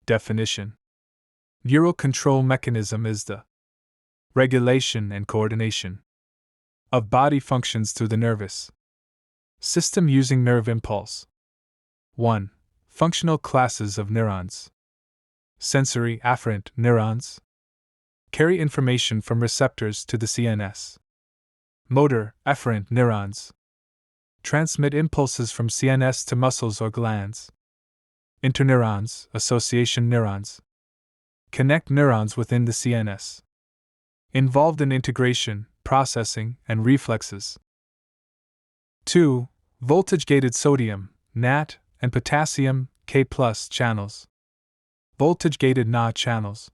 Definition: neural control mechanism is the regulation and coordination of body functions through the nervous system using nerve impulse. 1. Functional classes of neurons. Sensory afferent neurons carry information from receptors to the CNS. Motor afferent neurons transmit impulses from CNS to muscles or glands. Interneurons, association neurons, connect neurons within the CNS, involved in integration, processing, and reflexes. 2. Voltage-gated sodium, NAT, and potassium, K+ channels. Voltage-gated Na channels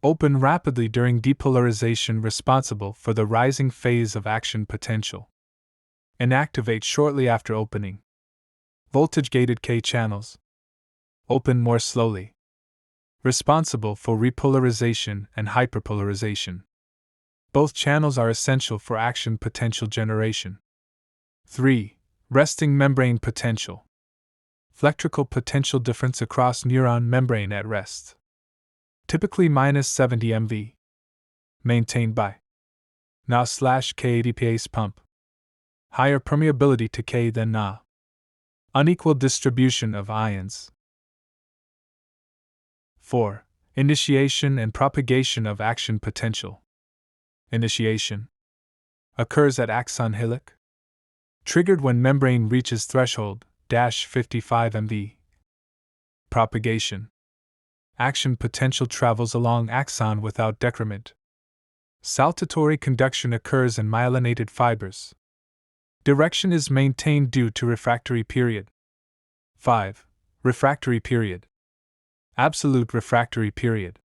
open rapidly during depolarization, responsible for the rising phase of action potential, and activate shortly after opening. Voltage-gated K channels open more slowly, responsible for repolarization and hyperpolarization. Both channels are essential for action potential generation. 3. Resting membrane potential. Electrical potential difference across neuron membrane at rest. Typically -70 MV. Maintained by Na/K ADPase pump. Higher permeability to K than Na. Unequal distribution of ions. 4. Initiation and propagation of action potential. Initiation occurs at axon hillock, triggered when membrane reaches threshold -55 MV. Propagation. Action potential travels along axon without decrement. Saltatory conduction occurs in myelinated fibers. Direction is maintained due to refractory period. 5. Refractory period. Absolute refractory period.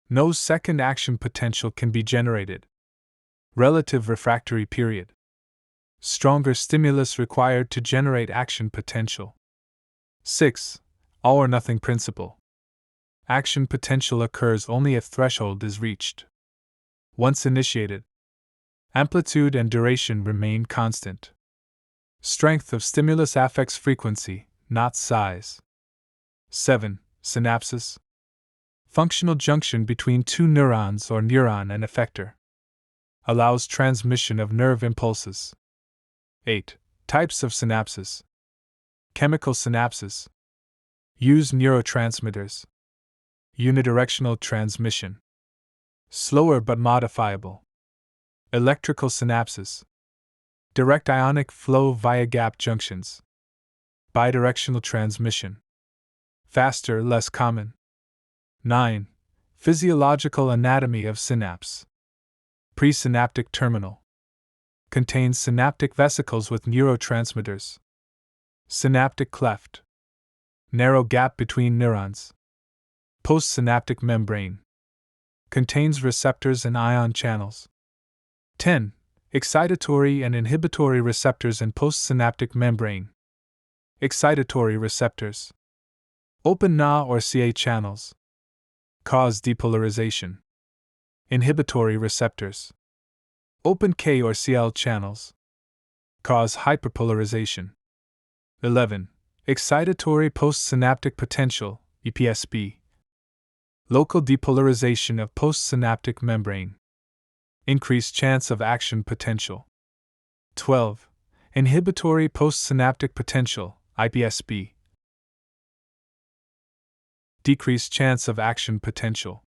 No second action potential can be generated. Relative refractory period. Stronger stimulus required to generate action potential. 6. All or nothing principle. Action potential occurs only if threshold is reached. Once initiated, amplitude and duration remain constant. Strength of stimulus affects frequency, not size. 7. Synapses. Functional junction between two neurons or neuron and effector. Allows transmission of nerve impulses. 8. Types of synapses. Chemical synapses. Use neurotransmitters. Unidirectional transmission. Slower but modifiable. Electrical synapses. Direct ionic flow via gap junctions. Bidirectional transmission. Faster, less common. 9. Physiological anatomy of synapse. Presynaptic terminal. Contains synaptic vesicles with neurotransmitters. Synaptic cleft. Narrow gap between neurons. Postsynaptic membrane. Contains receptors and ion channels. 10. Excitatory and inhibitory receptors in postsynaptic membrane. Excitatory receptors. Open Na or Ca channels. Cause depolarization. Inhibitory receptors. Open K or Cl channels. Cause hyperpolarization. 11. Excitatory postsynaptic potential, EPSP. Local depolarization of postsynaptic membrane. Increased chance of action potential. 12. Inhibitory postsynaptic potential, IPSP. Decreased chance of action potential.